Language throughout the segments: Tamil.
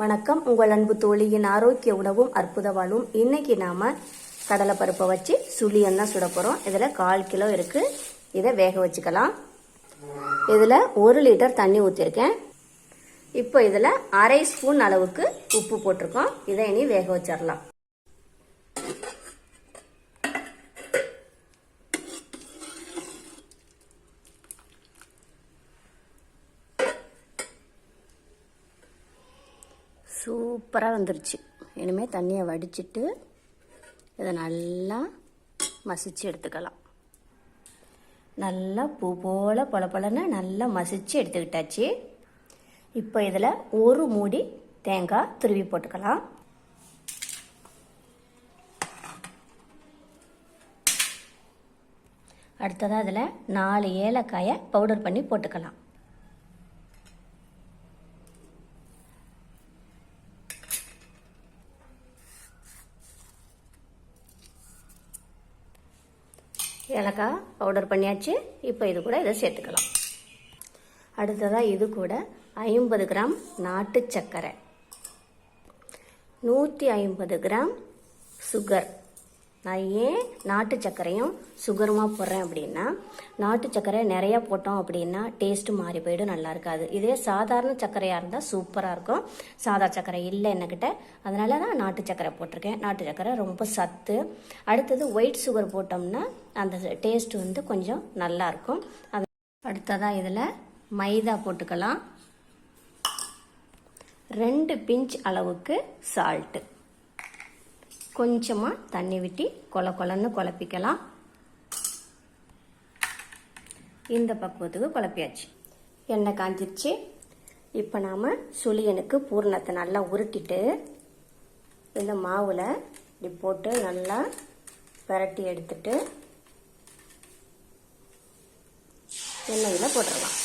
வணக்கம். உங்கள் அன்பு தோழியின் ஆரோக்கிய உணவும் அற்புத வாழ்வும். இன்னைக்கு நாம கடலைப்பருப்பை வச்சு சுழியம் தான் சுட போறோம். இதுல 1/4 கிலோ இருக்கு. இதை வேக வச்சுக்கலாம். இதுல 1 லிட்டர் தண்ணி ஊற்றிருக்கேன். இப்போ இதுல 1/2 ஸ்பூன் அளவுக்கு உப்பு போட்டிருக்கோம். இதை இனி வேக வச்சிடலாம். சூப்பராக வந்துருச்சு. இனிமேல் தண்ணியை வடிச்சிட்டு இதை நல்லா மசிச்சு எடுத்துக்கலாம். நல்லா பூ போல் பளபளன்னு நல்லா மசிச்சு எடுத்துக்கிட்டாச்சு. இப்போ இதில் 1 மூடி தேங்காய் துருவி போட்டுக்கலாம். அடுத்ததாக அதில் 4 ஏலக்காயை பவுடர் பண்ணி போட்டுக்கலாம். ஏலக்காய் பவுடர் பண்ணியாச்சு. இப்போ இது கூட இதை சேர்த்துக்கலாம். அடுத்ததாக இது கூட 50 கிராம் நாட்டு சர்க்கரை, 150 கிராம் சுகர். நான் ஏன் நாட்டு சர்க்கரையும் சுகருமா போடுறேன் அப்படின்னா, நாட்டு சர்க்கரை நிறையா போட்டோம் அப்படின்னா டேஸ்ட்டு மாறி போயிடும், நல்லா இருக்காது. இதே சாதாரண சர்க்கரையாக இருந்தால் சூப்பராக இருக்கும். சாதா சர்க்கரை இல்லை என்கிட்ட, அதனால தான் நாட்டு சர்க்கரை போட்டிருக்கேன். நாட்டு சர்க்கரை ரொம்ப சத்து. அடுத்தது ஒயிட் சுகர் போட்டோம்னா அந்த டேஸ்ட் வந்து கொஞ்சம் நல்லாயிருக்கும். அது அடுத்ததாக இதில் மைதா போட்டுக்கலாம். 2 பிஞ்ச் அளவுக்கு சால்ட்டு, கொஞ்சமாக தண்ணி விட்டு கொலன்னு குழப்பிக்கலாம். இந்த பக்குவத்துக்கு குழப்பியாச்சு. எண்ணெய் காஞ்சிருச்சு. இப்போ நாம் சுழியனுக்கு பூரணத்தை நல்லா உருட்டிட்டு இந்த மாவில் இப்படி போட்டு நல்லா பிரட்டி எடுத்துட்டு எண்ணெயில் போட்டுடலாம்.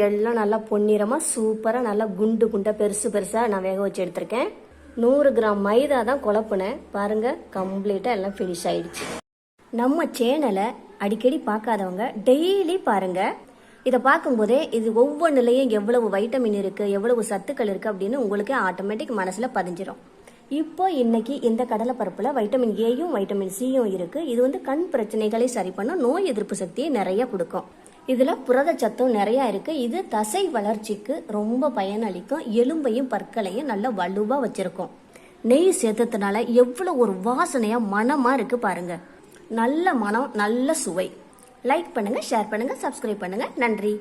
எல்லாம் நல்லா பொன்னிறமாக சூப்பராக நல்லா குண்டு குண்டாக பெருசாக நான் வேக வச்சு எடுத்திருக்கேன். 100 கிராம் மைதா தான் குழப்புனேன். பாருங்கள், கம்ப்ளீட்டாக எல்லாம் ஃபினிஷ் ஆயிடுச்சு. நம்ம சேனலை அடிக்கடி பார்க்காதவங்க டெய்லி பாருங்கள். இதை பார்க்கும்போதே இது ஒவ்வொன்றுலையும் எவ்வளவு வைட்டமின் இருக்குது, எவ்வளவு சத்துக்கள் இருக்குது அப்படின்னு உங்களுக்கே ஆட்டோமேட்டிக் மனசில் பதிஞ்சிடும். இப்போ இன்னைக்கு இந்த கடலைப்பருப்பில் வைட்டமின் ஏயும் வைட்டமின் சியும் இருக்குது. இது வந்து கண் பிரச்சனைகளை சரி பண்ணும், நோய் எதிர்ப்பு சக்தியை நிறைய கொடுக்கும். இதில் புரதச்சத்தும் நிறையா இருக்குது. இது தசை வளர்ச்சிக்கு ரொம்ப பயனளிக்கும். எலும்பையும் பற்களையும் நல்லா வலுவாக வச்சுருக்கோம். நெய் சேர்த்ததுனால எவ்வளோ ஒரு வாசனையாக மனமாக இருக்குது பாருங்கள். நல்ல மனம், நல்ல சுவை. லைக் பண்ணுங்கள், ஷேர் பண்ணுங்கள், சப்ஸ்கிரைப் பண்ணுங்கள். நன்றி.